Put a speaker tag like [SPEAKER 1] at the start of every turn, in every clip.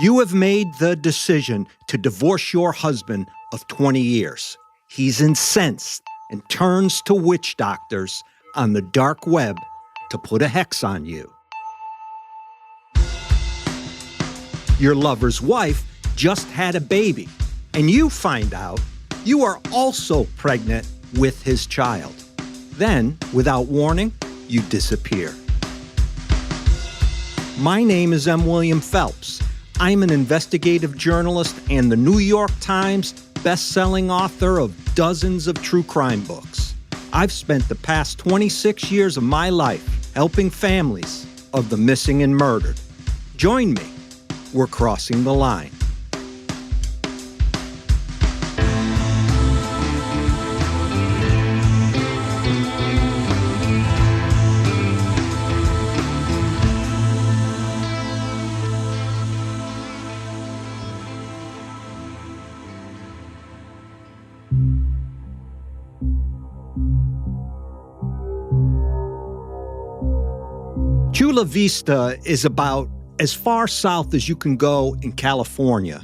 [SPEAKER 1] You have made the decision to divorce your husband of 20 years. He's incensed and turns to witch doctors on the dark web to put a hex on you. Your lover's wife just had a baby, and you find out you are also pregnant with his child. Then, without warning, you disappear. My name is M. William Phelps. I'm an investigative journalist and the New York Times best-selling author of dozens of true crime books. I've spent the past 26 years of my life helping families of the missing and murdered. Join me. We're crossing the line. Chula Vista is about as far south as you can go in California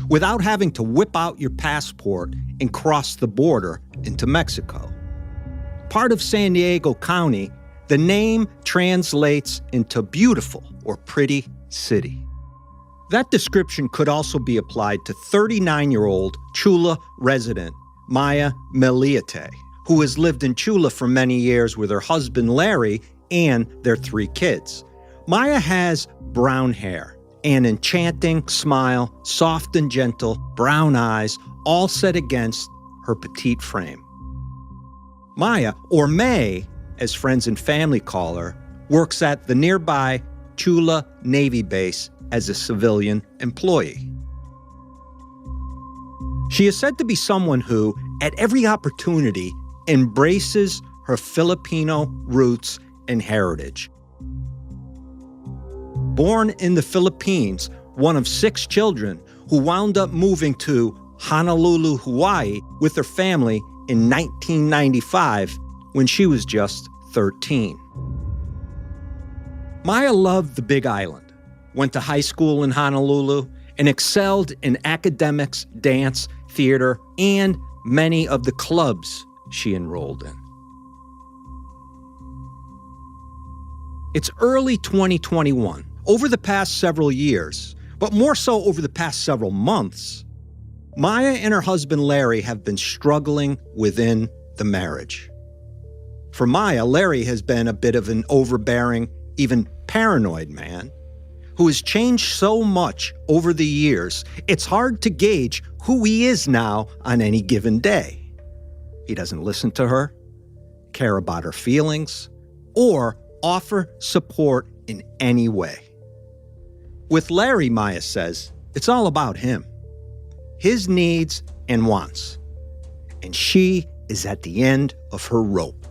[SPEAKER 1] without having to whip out your passport and cross the border into Mexico. Part of San Diego County, the name translates into beautiful or pretty city. That description could also be applied to 39-year-old Chula resident Maya Millete, who has lived in Chula for many years with her husband Larry and their 3 kids. Maya has brown hair, an enchanting smile, soft and gentle, brown eyes, all set against her petite frame. Maya, or May, as friends and family call her, works at the nearby Chula Navy base as a civilian employee. She is said to be someone who, at every opportunity, embraces her Filipino roots and heritage. Born in the Philippines, one of 6 children who wound up moving to Honolulu, Hawaii with her family in 1995 when she was just 13. Maya loved the Big Island, went to high school in Honolulu, and excelled in academics, dance, theater, and many of the clubs she enrolled in. It's early 2021. Over the past several years, but more so over the past several months, Maya and her husband Larry have been struggling within the marriage. For Maya, Larry has been a bit of an overbearing, even paranoid man who has changed so much over the years, it's hard to gauge who he is now on any given day. He doesn't listen to her, care about her feelings, or offer support in any way. With Larry, Maya says, it's all about him, his needs and wants, and she is at the end of her rope.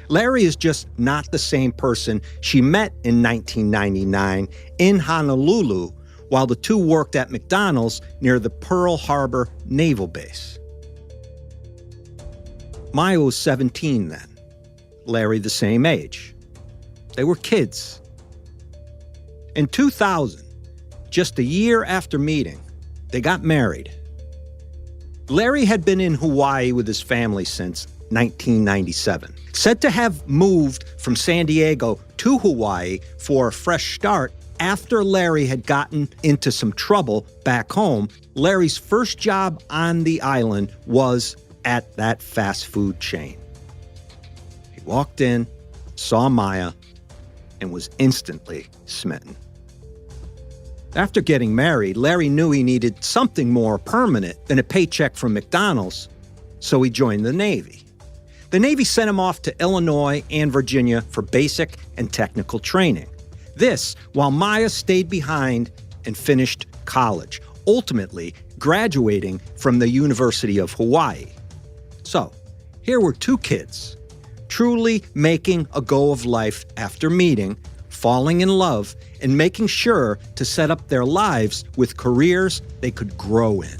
[SPEAKER 1] Larry is just not the same person she met in 1999 in Honolulu while the two worked at McDonald's near the Pearl Harbor Naval Base. Maya was 17 then, Larry the same age. They were kids. In 2000, just a year after meeting, they got married. Larry had been in Hawaii with his family since 1997. Said to have moved from San Diego to Hawaii for a fresh start after Larry had gotten into some trouble back home. Larry's first job on the island was at that fast food chain. He walked in, saw Maya, and was instantly smitten. After getting married, Larry knew he needed something more permanent than a paycheck from McDonald's, so he joined the Navy. The Navy sent him off to Illinois and Virginia for basic and technical training. This while Maya stayed behind and finished college, ultimately graduating from the University of Hawaii. So, here were 2 kids, truly making a go of life after meeting, falling in love, and making sure to set up their lives with careers they could grow in.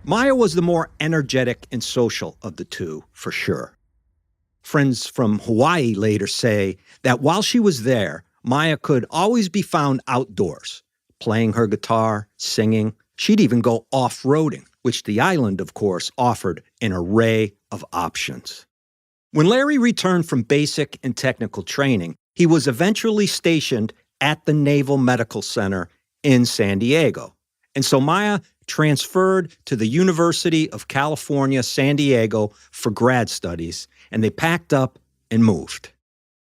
[SPEAKER 1] Maya was the more energetic and social of the two, for sure. Friends from Hawaii later say that while she was there, Maya could always be found outdoors, playing her guitar, singing. She'd even go off-roading, which the island, of course, offered an array of options. When Larry returned from basic and technical training, he was eventually stationed at the Naval Medical Center in San Diego. And so Maya transferred to the University of California, San Diego for grad studies, and they packed up and moved.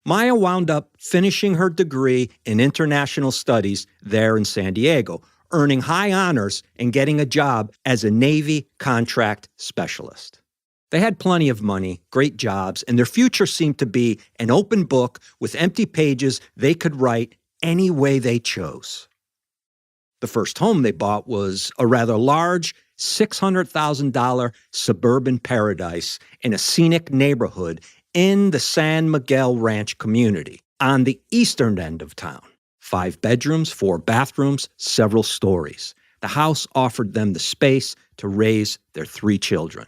[SPEAKER 1] Maya wound up finishing her degree in international studies there in San Diego, earning high honors and getting a job as a Navy contract specialist. They had plenty of money, great jobs, and their future seemed to be an open book with empty pages they could write any way they chose. The first home they bought was a rather large $600,000 suburban paradise in a scenic neighborhood in the San Miguel Ranch community on the eastern end of town. 5 bedrooms, 4 bathrooms, several stories. The house offered them the space to raise their 3 children.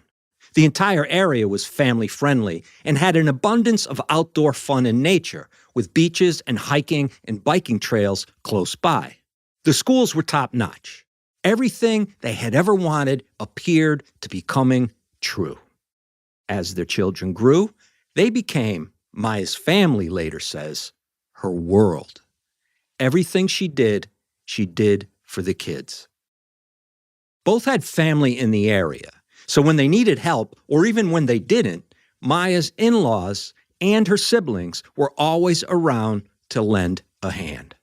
[SPEAKER 1] The entire area was family-friendly and had an abundance of outdoor fun and nature, with beaches and hiking and biking trails close by. The schools were top-notch. Everything they had ever wanted appeared to be coming true. As their children grew, they became, Maya's family later says, her world. Everything she did for the kids. Both had family in the area, so when they needed help, or even when they didn't, Maya's in-laws and her siblings were always around to lend a hand.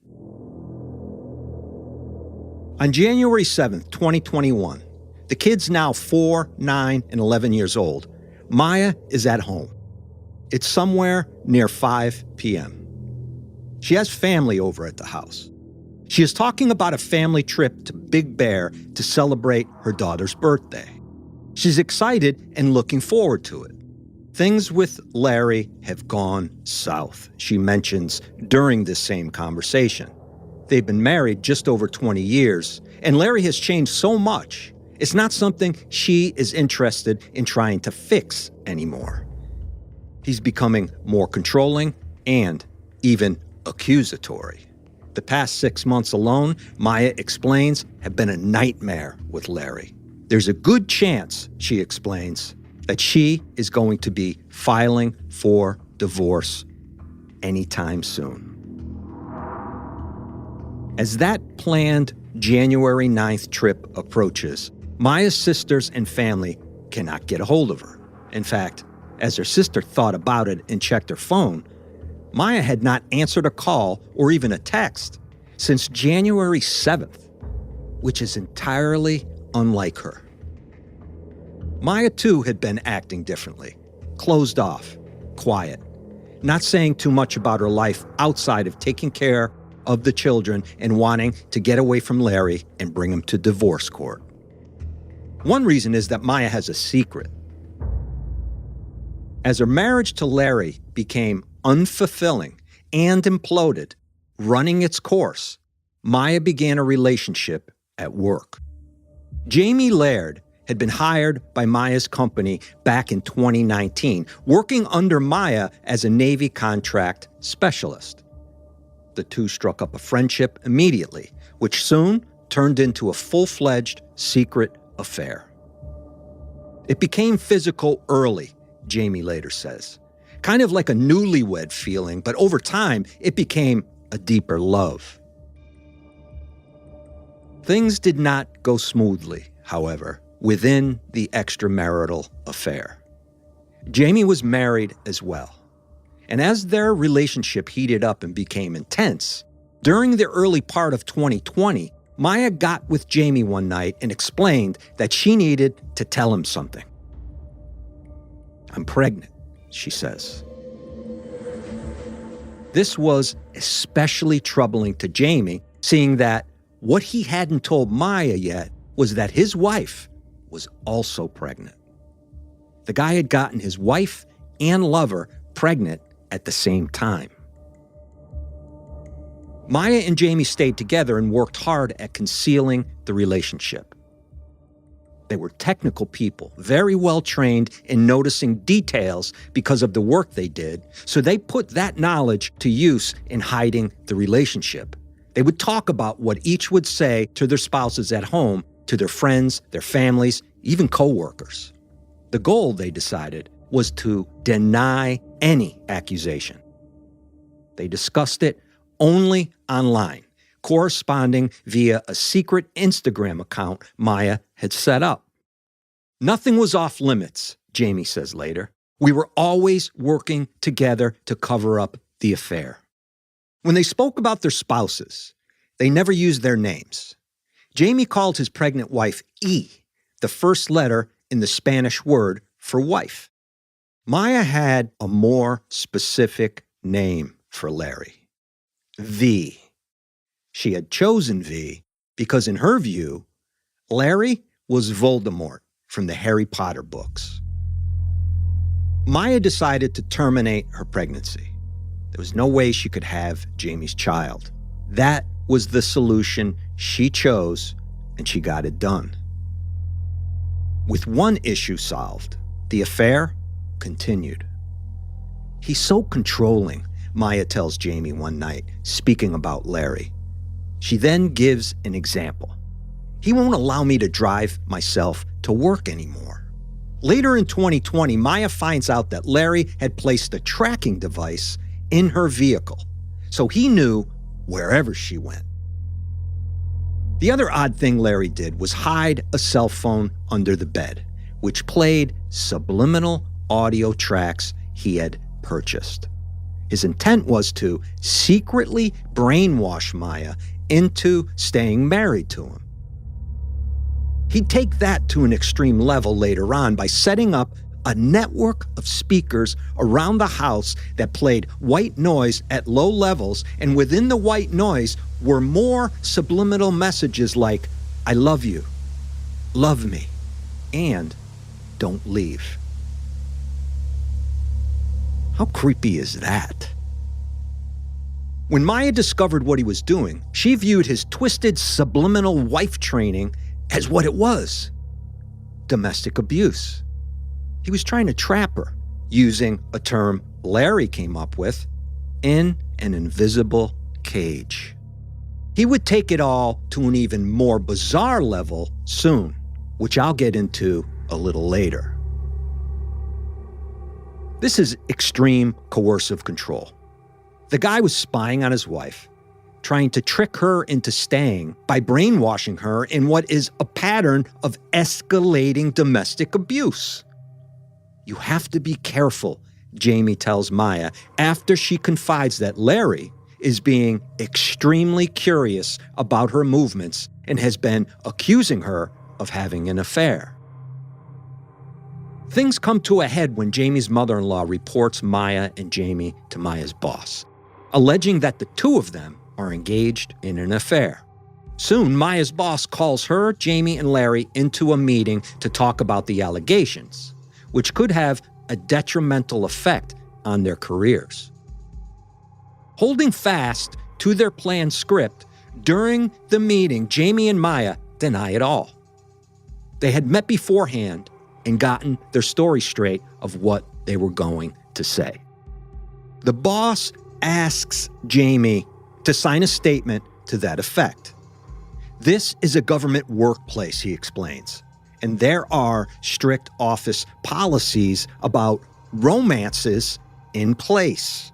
[SPEAKER 1] On January 7th, 2021, the kids now 4, 9, and 11 years old, Maya is at home. It's somewhere near 5 p.m. She has family over at the house. She is talking about a family trip to Big Bear to celebrate her daughter's birthday. She's excited and looking forward to it. Things with Larry have gone south, she mentions during this same conversation. They've been married just over 20 years, and Larry has changed so much, it's not something she is interested in trying to fix anymore. He's becoming more controlling and even accusatory. The past 6 months alone, Maya explains, have been a nightmare with Larry. There's a good chance, she explains, that she is going to be filing for divorce anytime soon. As that planned January 9th trip approaches, Maya's sisters and family cannot get a hold of her. In fact, as her sister thought about it and checked her phone, Maya had not answered a call or even a text since January 7th, which is entirely unlike her. Maya, too, had been acting differently, closed off, quiet, not saying too much about her life outside of taking care of the children and wanting to get away from Larry and bring him to divorce court. One reason is that Maya has a secret. As her marriage to Larry became unfulfilling and imploded, running its course, Maya began a relationship at work. Jamie Laird had been hired by Maya's company back in 2019, working under Maya as a Navy contract specialist. The two struck up a friendship immediately, which soon turned into a full-fledged secret affair. It became physical early, Jamie later says. Kind of like a newlywed feeling, but over time, it became a deeper love. Things did not go smoothly, however, within the extramarital affair. Jamie was married as well. And as their relationship heated up and became intense, during the early part of 2020, Maya got with Jamie one night and explained that she needed to tell him something. "I'm pregnant," she says. This was especially troubling to Jamie, seeing that what he hadn't told Maya yet was that his wife was also pregnant. The guy had gotten his wife and lover pregnant at the same time. Maya and Jamie stayed together and worked hard at concealing the relationship. They were technical people, very well trained in noticing details because of the work they did, so they put that knowledge to use in hiding the relationship. They would talk about what each would say to their spouses at home, to their friends, their families, even co-workers. The goal, they decided, was to deny any accusation. They discussed it only online, corresponding via a secret Instagram account Maya had set up. Nothing was off limits, Jamie says later. We were always working together to cover up the affair. When they spoke about their spouses, they never used their names. Jamie called his pregnant wife E, the first letter in the Spanish word for wife. Maya had a more specific name for Larry, V. She had chosen V because, in her view, Larry was Voldemort from the Harry Potter books. Maya decided to terminate her pregnancy. There was no way she could have Jamie's child. That was the solution she chose, and she got it done. With one issue solved, the affair continued. He's so controlling, Maya tells Jamie one night, speaking about Larry. She then gives an example. He won't allow me to drive myself to work anymore. Later in 2020, Maya finds out that Larry had placed a tracking device in her vehicle, so he knew wherever she went. The other odd thing Larry did was hide a cell phone under the bed, which played subliminal audio tracks he had purchased. His intent was to secretly brainwash Maya into staying married to him. He'd take that to an extreme level later on by setting up a network of speakers around the house that played white noise at low levels, and within the white noise were more subliminal messages like, I love you, love me, and don't leave. How creepy is that? When Maya discovered what he was doing, she viewed his twisted subliminal wife training as what it was: domestic abuse. He was trying to trap her, using a term Larry came up with, in an invisible cage. He would take it all to an even more bizarre level soon, which I'll get into a little later. This is extreme coercive control. The guy was spying on his wife, trying to trick her into staying by brainwashing her in what is a pattern of escalating domestic abuse. You have to be careful, Jamie tells Maya after she confides that Larry is being extremely curious about her movements and has been accusing her of having an affair. Things come to a head when Jamie's mother-in-law reports Maya and Jamie to Maya's boss, alleging that the two of them are engaged in an affair. Soon, Maya's boss calls her, Jamie, and Larry into a meeting to talk about the allegations, which could have a detrimental effect on their careers. Holding fast to their planned script, during the meeting, Jamie and Maya deny it all. They had met beforehand and gotten their story straight of what they were going to say. The boss asks Jamie to sign a statement to that effect. This is a government workplace, he explains, and there are strict office policies about romances in place.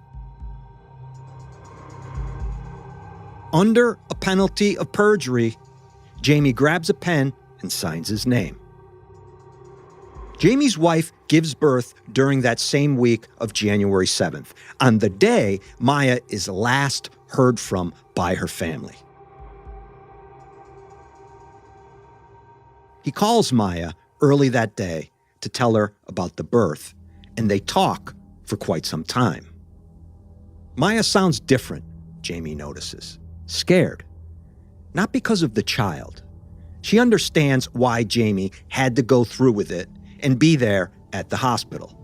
[SPEAKER 1] Under a penalty of perjury, Jamie grabs a pen and signs his name. Jamie's wife gives birth during that same week of January 7th, on the day Maya is last heard from by her family. He calls Maya early that day to tell her about the birth, and they talk for quite some time. Maya sounds different, Jamie notices, scared. Not because of the child. She understands why Jamie had to go through with it and be there at the hospital.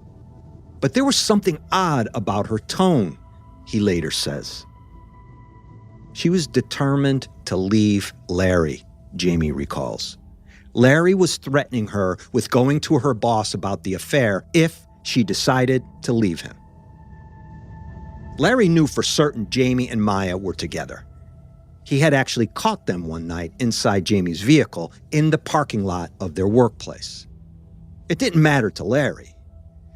[SPEAKER 1] But there was something odd about her tone, he later says. She was determined to leave Larry, Jamie recalls. Larry was threatening her with going to her boss about the affair if she decided to leave him. Larry knew for certain Jamie and Maya were together. He had actually caught them one night inside Jamie's vehicle in the parking lot of their workplace. It didn't matter to Larry.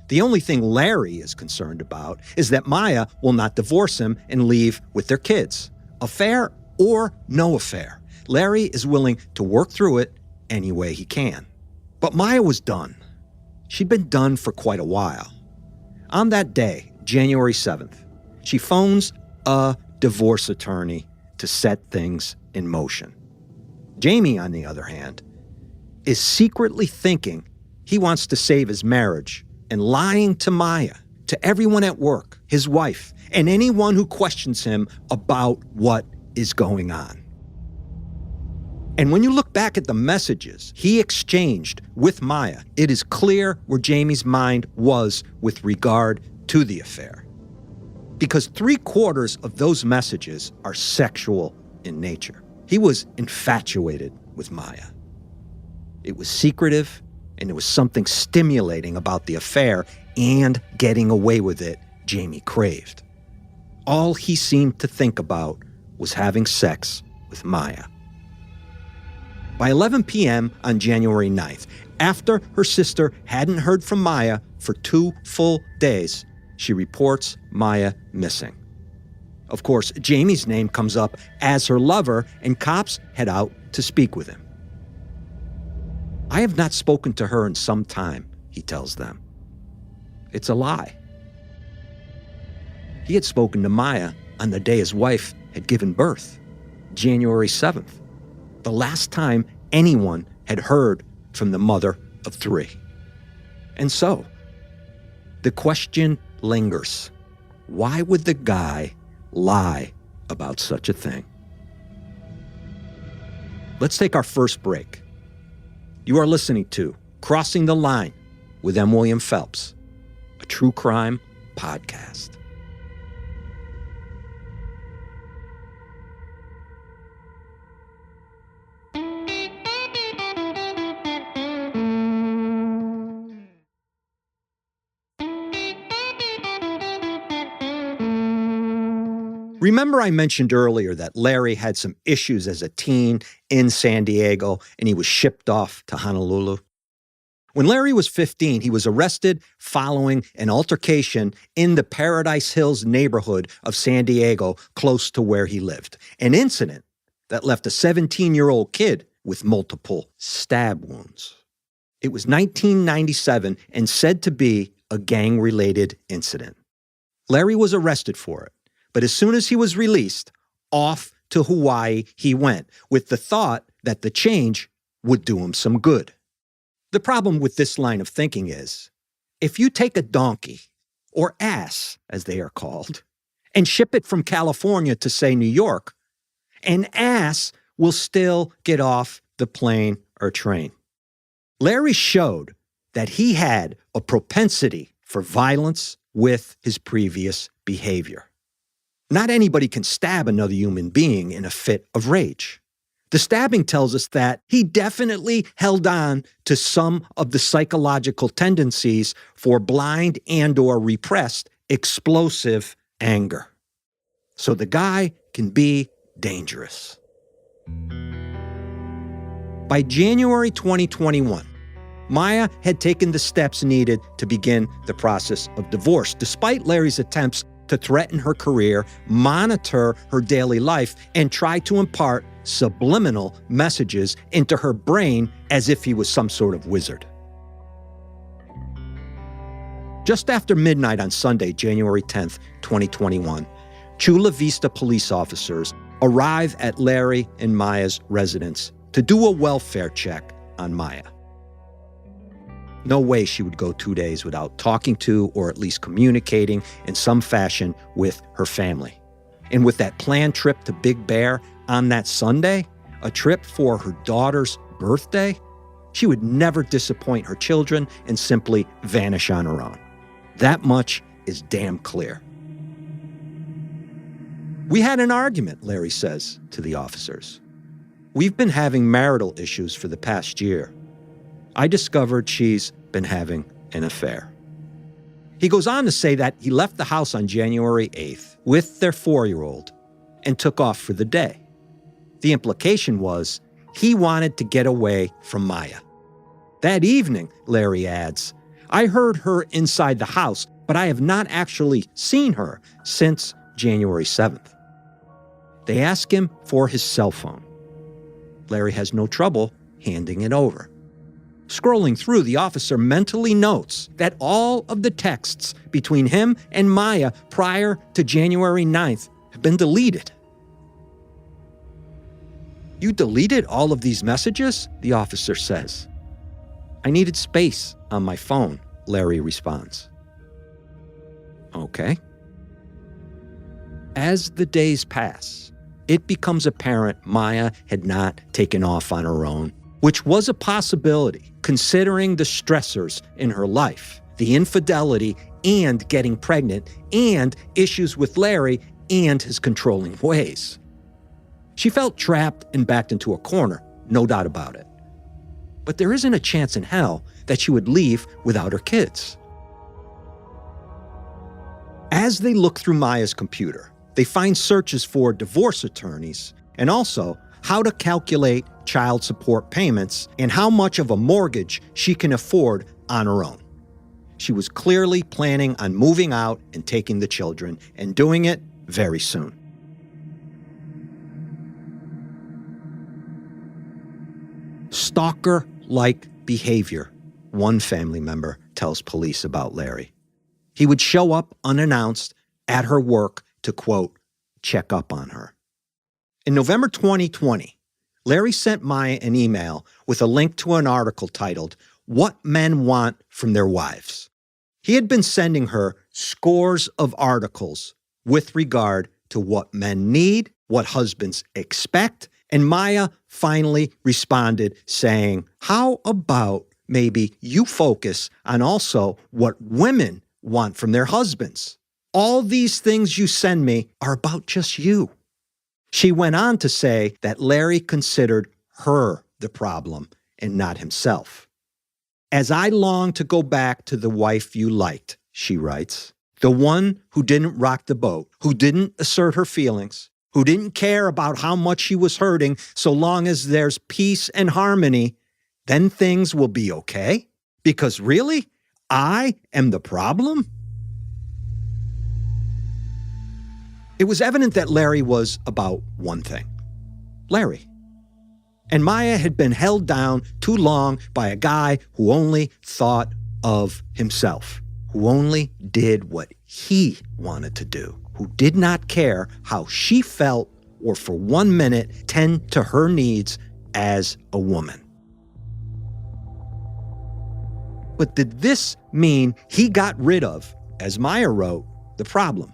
[SPEAKER 1] The only thing Larry is concerned about is that Maya will not divorce him and leave with their kids. Affair or no affair, Larry is willing to work through it any way he can. But Maya was done. She'd been done for quite a while. On that day, January 7th, she phones a divorce attorney to set things in motion. Jamie, on the other hand, is secretly thinking he wants to save his marriage and lying to Maya, to everyone at work, his wife, and anyone who questions him about what is going on. And when you look back at the messages he exchanged with Maya, it is clear where Jamie's mind was with regard to the affair. Because 3/4 of those messages are sexual in nature. He was infatuated with Maya. It was secretive, and there was something stimulating about the affair and getting away with it Jamie craved. All he seemed to think about was having sex with Maya. By 11 p.m. on January 9th, after her sister hadn't heard from Maya for 2 full days, she reports Maya missing. Of course, Jamie's name comes up as her lover, and cops head out to speak with him. "I have not spoken to her in some time," he tells them. It's a lie. He had spoken to Maya on the day his wife had given birth, January 7th, the last time anyone had heard from the mother of 3. And so, the question lingers. Why would the guy lie about such a thing? Let's take our first break. You are listening to Crossing the Line with M. William Phelps, a true crime podcast. Remember I mentioned earlier that Larry had some issues as a teen in San Diego and he was shipped off to Honolulu? When Larry was 15, he was arrested following an altercation in the Paradise Hills neighborhood of San Diego, close to where he lived. An incident that left a 17-year-old kid with multiple stab wounds. It was 1997 and said to be a gang-related incident. Larry was arrested for it. But as soon as he was released, off to Hawaii he went, with the thought that the change would do him some good. The problem with this line of thinking is, if you take a donkey, or ass as they are called, and ship it from California to, say, New York, an ass will still get off the plane or train. Larry showed that he had a propensity for violence with his previous behavior. Not anybody can stab another human being in a fit of rage. The stabbing tells us that he definitely held on to some of the psychological tendencies for blind and/or repressed explosive anger. So the guy can be dangerous. By January 2021, Maya had taken the steps needed to begin the process of divorce, despite Larry's attempts to threaten her career, monitor her daily life, and try to impart subliminal messages into her brain as if he was some sort of wizard. Just after midnight on Sunday, January 10th, 2021, Chula Vista police officers arrive at Larry and Maya's residence to do a welfare check on Maya. No way she would go 2 days without talking to, or at least communicating in some fashion with, her family. And with that planned trip to Big Bear on that Sunday, a trip for her daughter's birthday, she would never disappoint her children and simply vanish on her own. That much is damn clear. "We had an argument," Larry says to the officers. We've been having marital issues for the past year. I discovered she's been having an affair." He goes on to say that he left the house on January 8th with their 4-year-old and took off for the day. The implication was he wanted to get away from Maya. "That evening," Larry adds, "I heard her inside the house, but I have not actually seen her since January 7th. They ask him for his cell phone. Larry has no trouble handing it over. Scrolling through, the officer mentally notes that all of the texts between him and Maya prior to January 9th have been deleted. "You deleted all of these messages?" the officer says. "I needed space on my phone," Larry responds. Okay. As the days pass, it becomes apparent Maya had not taken off on her own, which was a possibility considering the stressors in her life, the infidelity and getting pregnant, and issues with Larry and his controlling ways. She felt trapped and backed into a corner, no doubt about it. But there isn't a chance in hell that she would leave without her kids. As they look through Maya's computer, they find searches for divorce attorneys and also how to calculate child support payments and how much of a mortgage she can afford on her own. She was clearly planning on moving out and taking the children, and doing it very soon. Stalker-like behavior, one family member tells police about Larry. He would show up unannounced at her work to, quote, check up on her. In November 2020, Larry sent Maya an email with a link to an article titled, "What Men Want from Their Wives." He had been sending her scores of articles with regard to what men need, what husbands expect, and Maya finally responded saying, "How about maybe you focus on also what women want from their husbands? All these things you send me are about just you." She went on to say that Larry considered her the problem and not himself. "As I long to go back to the wife you liked," she writes, "the one who didn't rock the boat, who didn't assert her feelings, who didn't care about how much she was hurting so long as there's peace and harmony, then things will be okay? Because really, I am the problem?" It was evident that Larry was about one thing: Larry. And Maya had been held down too long by a guy who only thought of himself, who only did what he wanted to do, who did not care how she felt or for 1 minute tend to her needs as a woman. But did this mean he got rid of, as Maya wrote, the problem?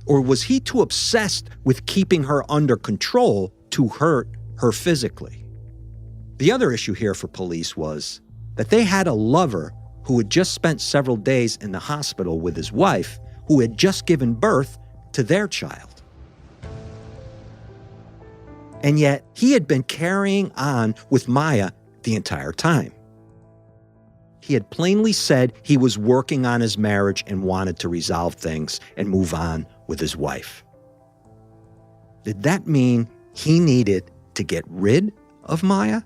[SPEAKER 1] Or was he too obsessed with keeping her under control to hurt her physically? The other issue here for police was that they had a lover who had just spent several days in the hospital with his wife, who had just given birth to their child. And yet, he had been carrying on with Maya the entire time. He had plainly said he was working on his marriage and wanted to resolve things and move on with his wife. Did that mean he needed to get rid of Maya?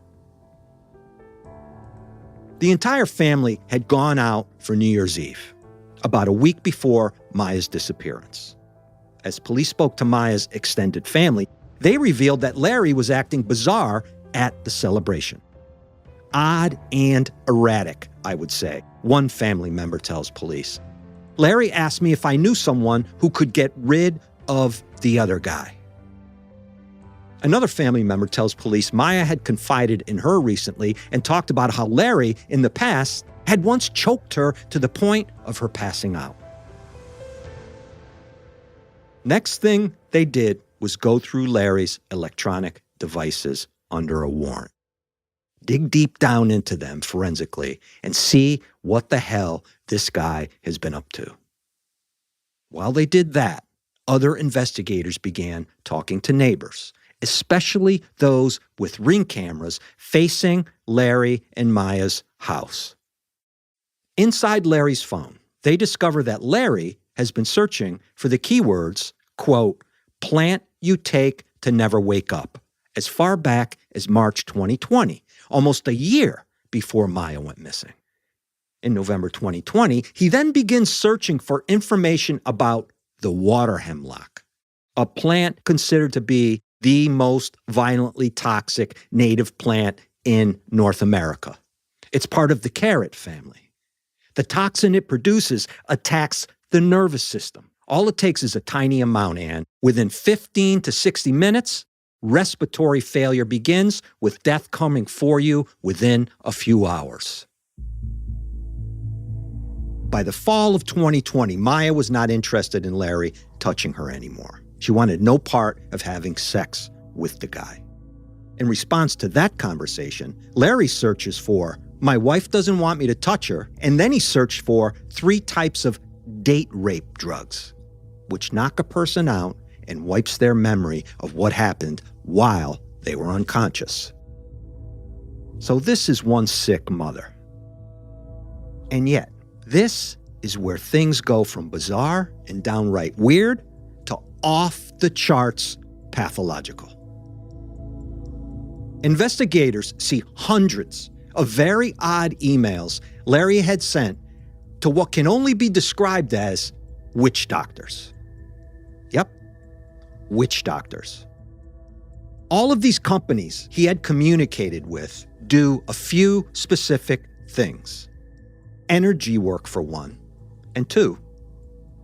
[SPEAKER 1] The entire family had gone out for New Year's Eve, about a week before Maya's disappearance. As police spoke to Maya's extended family, they revealed that Larry was acting bizarre at the celebration. Odd and erratic, I would say, one family member tells police. "Larry asked me if I knew someone who could get rid of the other guy." Another family member tells police Maya had confided in her recently and talked about how Larry, in the past, had once choked her to the point of her passing out. Next thing they did was go through Larry's electronic devices under a warrant. Dig deep down into them forensically and see what the hell this guy has been up to. While they did that, other investigators began talking to neighbors especially those with Ring cameras facing Larry and Maya's house. Inside Larry's phone, they discover that Larry has been searching for the keywords, quote, plant you take to never wake up, as far back as March 2020, almost a year before Maya went missing. In November 2020, he then begins searching for information about the water hemlock, a plant considered to be the most violently toxic native plant in North America. It's part of the carrot family. The toxin it produces attacks the nervous system. All it takes is a tiny amount, and within 15 to 60 minutes, respiratory failure begins, with death coming for you within a few hours. By the fall of 2020, Maya was not interested in Larry touching her anymore. She wanted no part of having sex with the guy. In response to that conversation, Larry searches for, my wife doesn't want me to touch her, and then he searched for 3 types of date rape drugs, which knock a person out and wipes their memory of what happened while they were unconscious. So this is one sick mother. And yet, this is where things go from bizarre and downright weird to off-the-charts pathological. Investigators see hundreds of very odd emails Larry had sent to what can only be described as witch doctors. Yep, witch doctors. All of these companies he had communicated with do a few specific things. Energy work, for one, and 2,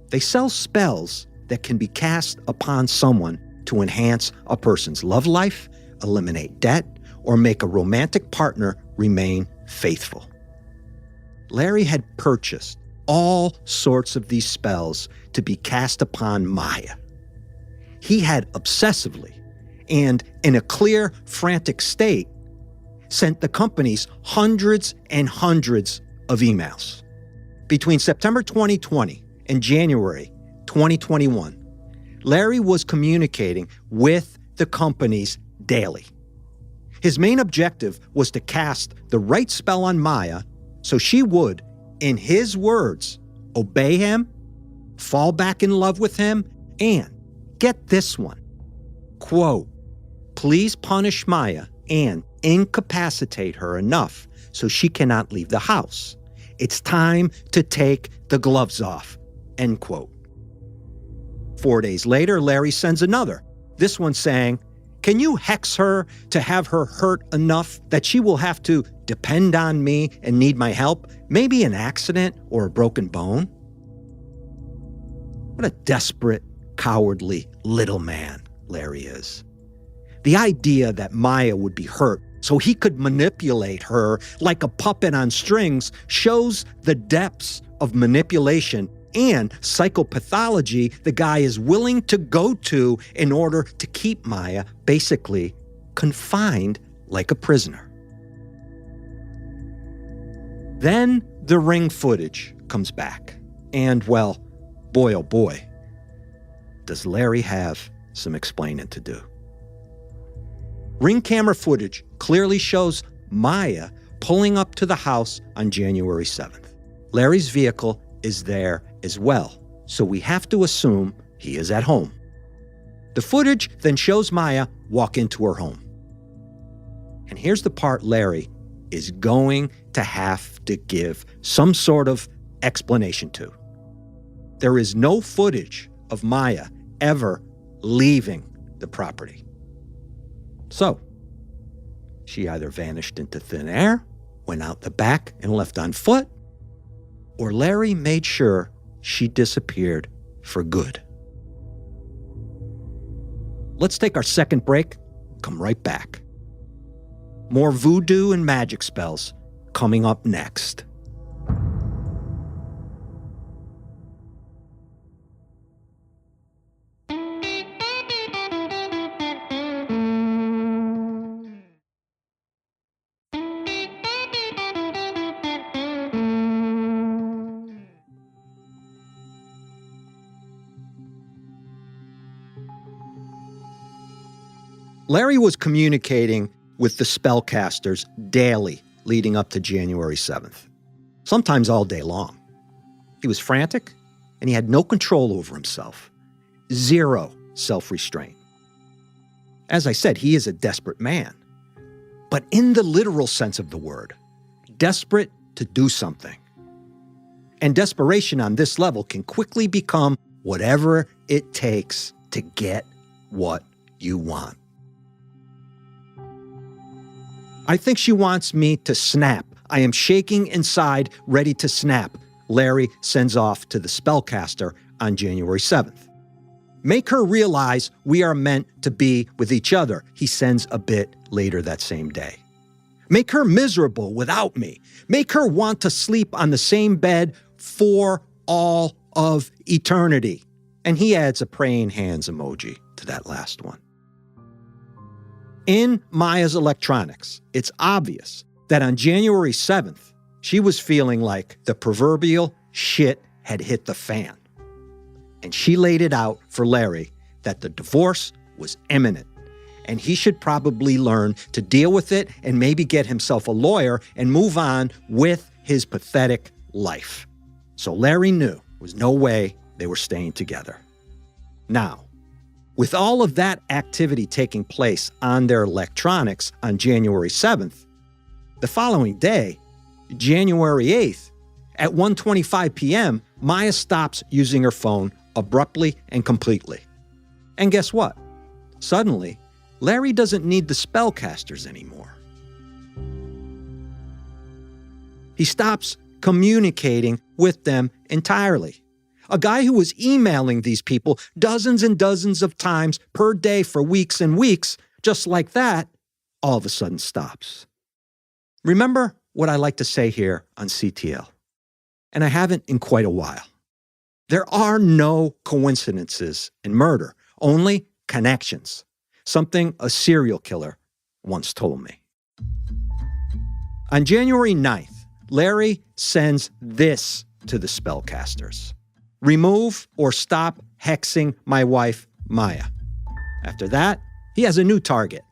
[SPEAKER 1] they sell spells that can be cast upon someone to enhance a person's love life, eliminate debt, or make a romantic partner remain faithful. Larry had purchased all sorts of these spells to be cast upon Maya. He had obsessively, and in a clear, frantic state, sent the companies hundreds and hundreds of emails. Between September 2020 and January 2021, Larry was communicating with the companies daily. His main objective was to cast the right spell on Maya so she would, in his words, obey him, fall back in love with him, and, get this one, quote, please punish Maya and incapacitate her enough so she cannot leave the house. It's time to take the gloves off, end quote. 4 days later, Larry sends another, this one saying, can you hex her to have her hurt enough that she will have to depend on me and need my help, maybe an accident or a broken bone? What a desperate, cowardly little man Larry is. The idea that Maya would be hurt so he could manipulate her like a puppet on strings shows the depths of manipulation and psychopathology the guy is willing to go to in order to keep Maya basically confined like a prisoner. Then the Ring footage comes back. And, well, boy oh boy, does Larry have some explaining to do. Ring camera footage clearly shows Maya pulling up to the house on January 7th. Larry's vehicle is there as well, so we have to assume he is at home. The footage then shows Maya walk into her home. And here's the part Larry is going to have to give some sort of explanation to. There is no footage of Maya ever leaving the property. So, she either vanished into thin air, went out the back and left on foot, or Larry made sure she disappeared for good. Let's take our second break, come right back. More voodoo and magic spells coming up next. Larry was communicating with the spellcasters daily leading up to January 7th, sometimes all day long. He was frantic, and he had no control over himself. Zero self-restraint. As I said, he is a desperate man, but in the literal sense of the word, desperate to do something. And desperation on this level can quickly become whatever it takes to get what you want. I think she wants me to snap. I am shaking inside, ready to snap, Larry sends off to the spellcaster on January 7th. Make her realize we are meant to be with each other, he sends a bit later that same day. Make her miserable without me. Make her want to sleep on the same bed for all of eternity. And he adds a praying hands emoji to that last one. In Maya's electronics, it's obvious that on January 7th, she was feeling like the proverbial shit had hit the fan. And she laid it out for Larry that the divorce was imminent, and he should probably learn to deal with it and maybe get himself a lawyer and move on with his pathetic life. So Larry knew there was no way they were staying together. Now, with all of that activity taking place on their electronics on January 7th, the following day, January 8th, at 1:25 p.m., Maya stops using her phone abruptly and completely. And guess what? Suddenly, Larry doesn't need the spellcasters anymore. He stops communicating with them entirely. A guy who was emailing these people dozens and dozens of times per day for weeks and weeks, just like that, all of a sudden stops. Remember what I like to say here on CTL, and I haven't in quite a while. There are no coincidences in murder, only connections, something a serial killer once told me. On January 9th, Larry sends this to the spellcasters. Remove or stop hexing my wife, Maya. After that, he has a new target.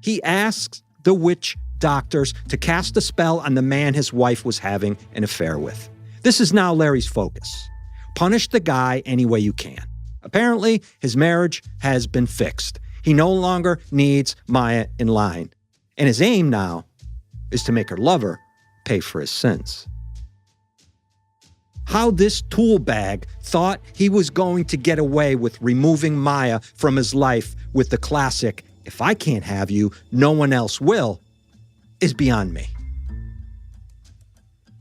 [SPEAKER 1] He asks the witch doctors to cast a spell on the man his wife was having an affair with. This is now Larry's focus. Punish the guy any way you can. Apparently, his marriage has been fixed. He no longer needs Maya in line. And his aim now is to make her lover pay for his sins. How this tool bag thought he was going to get away with removing Maya from his life with the classic, "If I can't have you, no one else will," is beyond me.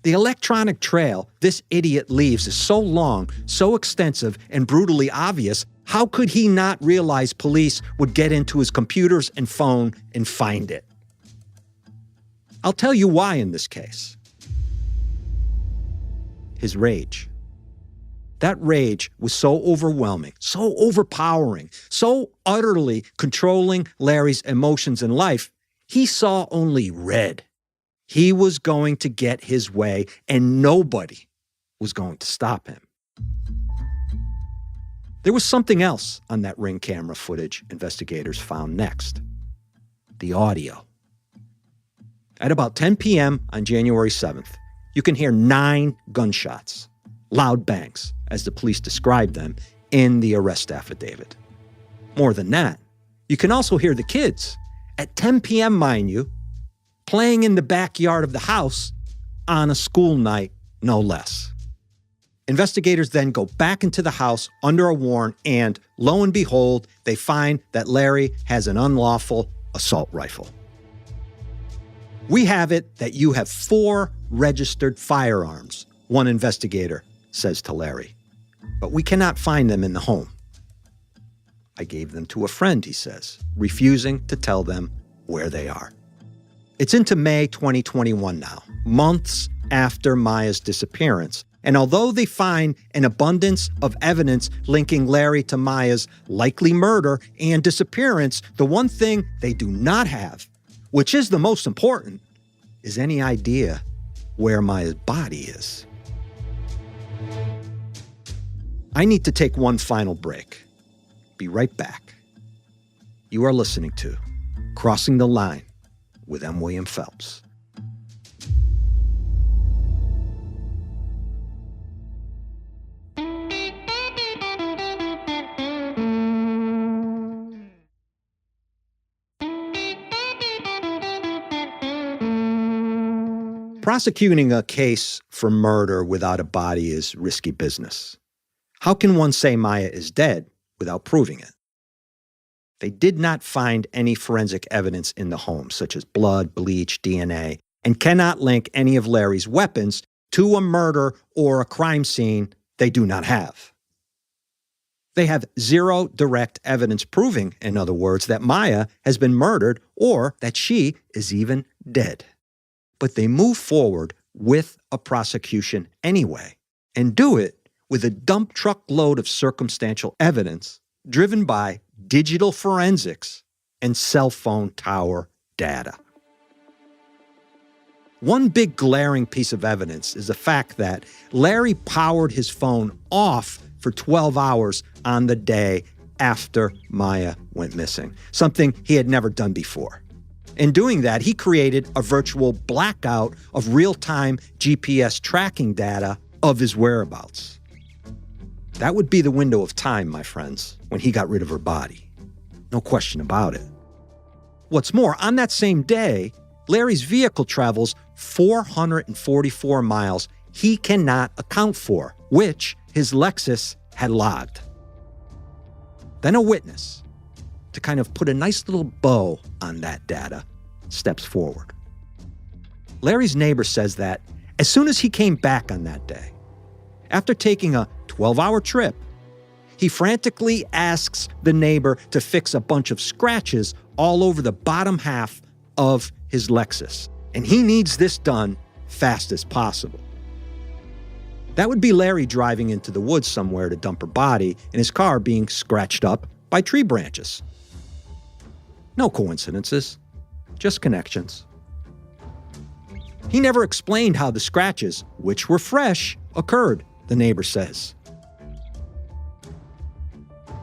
[SPEAKER 1] The electronic trail this idiot leaves is so long, so extensive, and brutally obvious. How could he not realize police would get into his computers and phone and find it? I'll tell you why in this case. His rage. That rage was so overwhelming, so overpowering, so utterly controlling Larry's emotions in life, he saw only red. He was going to get his way, and nobody was going to stop him. There was something else on that Ring camera footage investigators found next. The audio. At about 10 p.m. on January 7th, you can hear 9 gunshots, loud bangs, as the police described them in the arrest affidavit. More than that, you can also hear the kids, at 10 p.m., mind you, playing in the backyard of the house on a school night, no less. Investigators then go back into the house under a warrant, and lo and behold, they find that Larry has an unlawful assault rifle. We have it that you have 4 registered firearms, one investigator says to Larry, but we cannot find them in the home. I gave them to a friend, he says, refusing to tell them where they are. It's into May 2021 now, months after Maya's disappearance, and although they find an abundance of evidence linking Larry to Maya's likely murder and disappearance, the one thing they do not have, which is the most important, is any idea where Maya's body is. I need to take one final break. Be right back. You are listening to Crossing the Line with M. William Phelps. Prosecuting a case for murder without a body is risky business. How can one say Maya is dead without proving it? They did not find any forensic evidence in the home, such as blood, bleach, DNA, and cannot link any of Larry's weapons to a murder or a crime scene they do not have. They have zero direct evidence proving, in other words, that Maya has been murdered or that she is even dead. But they move forward with a prosecution anyway, and do it with a dump truck load of circumstantial evidence driven by digital forensics and cell phone tower data. One big glaring piece of evidence is the fact that Larry powered his phone off for 12 hours on the day after Maya went missing, something he had never done before. In doing that, he created a virtual blackout of real-time GPS tracking data of his whereabouts. That would be the window of time, my friends, when he got rid of her body. No question about it. What's more, on that same day, Larry's vehicle travels 444 miles he cannot account for, which his Lexus had logged. Then a witness, to kind of put a nice little bow on that data, steps forward. Larry's neighbor says that as soon as he came back on that day, after taking a 12-hour trip, he frantically asks the neighbor to fix a bunch of scratches all over the bottom half of his Lexus. And he needs this done fast as possible. That would be Larry driving into the woods somewhere to dump her body and his car being scratched up by tree branches. No coincidences, just connections. He never explained how the scratches, which were fresh, occurred, the neighbor says.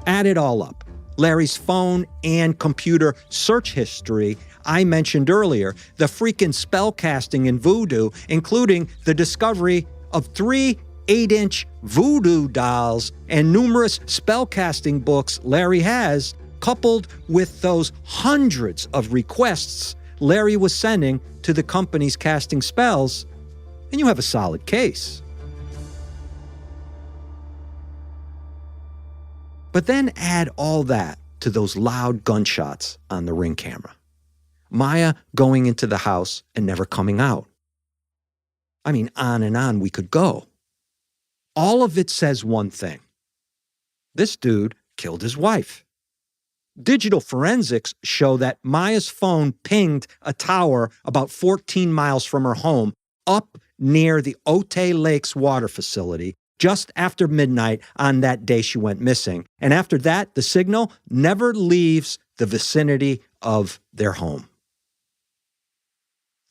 [SPEAKER 1] Add it all up. Larry's phone and computer search history I mentioned earlier, the freaking spellcasting in voodoo, including the discovery of 3 8-inch voodoo dolls and numerous spellcasting books Larry has, coupled with those hundreds of requests Larry was sending to the companies casting spells, and you have a solid case. But then add all that to those loud gunshots on the Ring camera. Maya going into the house and never coming out. I mean, on and on we could go. All of it says one thing. This dude killed his wife. Digital forensics show that Maya's phone pinged a tower about 14 miles from her home up near the Otay Lakes water facility just after midnight on that day she went missing. And after that, the signal never leaves the vicinity of their home.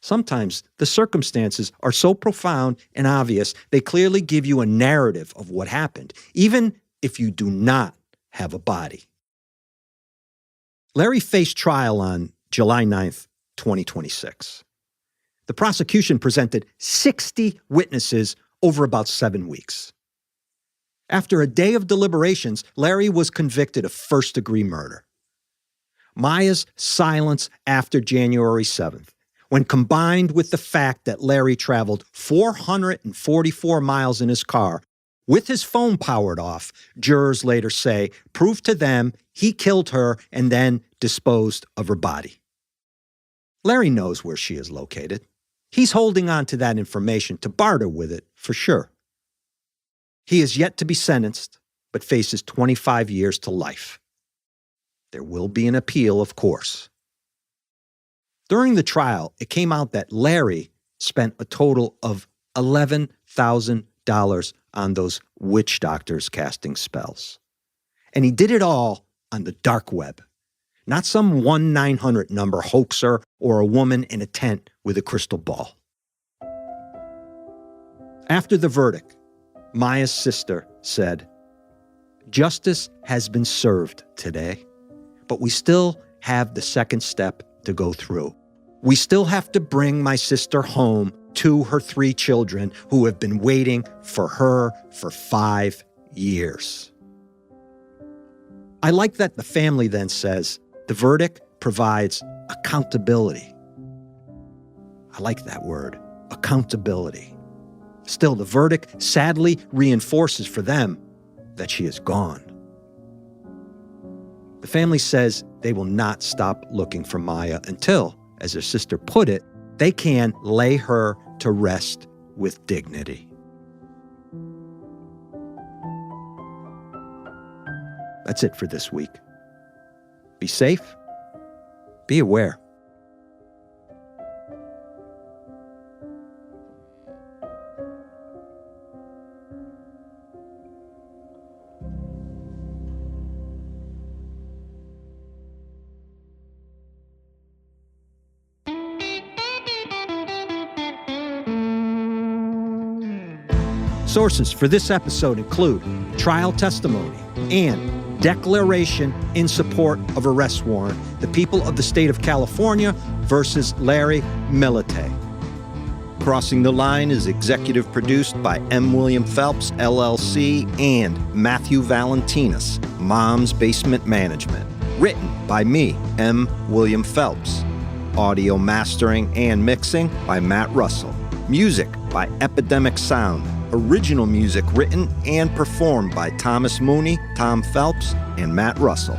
[SPEAKER 1] Sometimes the circumstances are so profound and obvious, they clearly give you a narrative of what happened, even if you do not have a body. Larry faced trial on July 9th, 2026. The prosecution presented 60 witnesses over about 7 weeks. After a day of deliberations, Larry was convicted of first-degree murder. Maya's silence after January 7th, when combined with the fact that Larry traveled 444 miles in his car with his phone powered off, jurors later say, proved to them he killed her and then disposed of her body. Larry knows where she is located. He's holding on to that information to barter with it, for sure. He is yet to be sentenced, but faces 25 years to life. There will be an appeal, of course. During the trial, it came out that Larry spent a total of $11,000 on those witch doctors casting spells. And he did it all on the dark web, not some 1-900 number hoaxer or a woman in a tent with a crystal ball. After the verdict, Maya's sister said, "Justice has been served today, but we still have the second step to go through. We still have to bring my sister home to her 3 children who have been waiting for her for 5 years. I like that the family then says the verdict provides accountability. I like that word, accountability. Still, the verdict sadly reinforces for them that she is gone. The family says they will not stop looking for Maya until, as their sister put it, they can lay her to rest with dignity. That's it for this week. Be safe. Be aware. Sources for this episode include trial testimony and declaration in support of arrest warrant, the people of the state of California versus Larry Millete. Crossing the Line is executive produced by M. William Phelps, LLC, and Matthew Valentinus, Mom's Basement Management. Written by me, M. William Phelps. Audio mastering and mixing by Matt Russell. Music by Epidemic Sound. Original music written and performed by Thomas Mooney, Tom Phelps, and Matt Russell.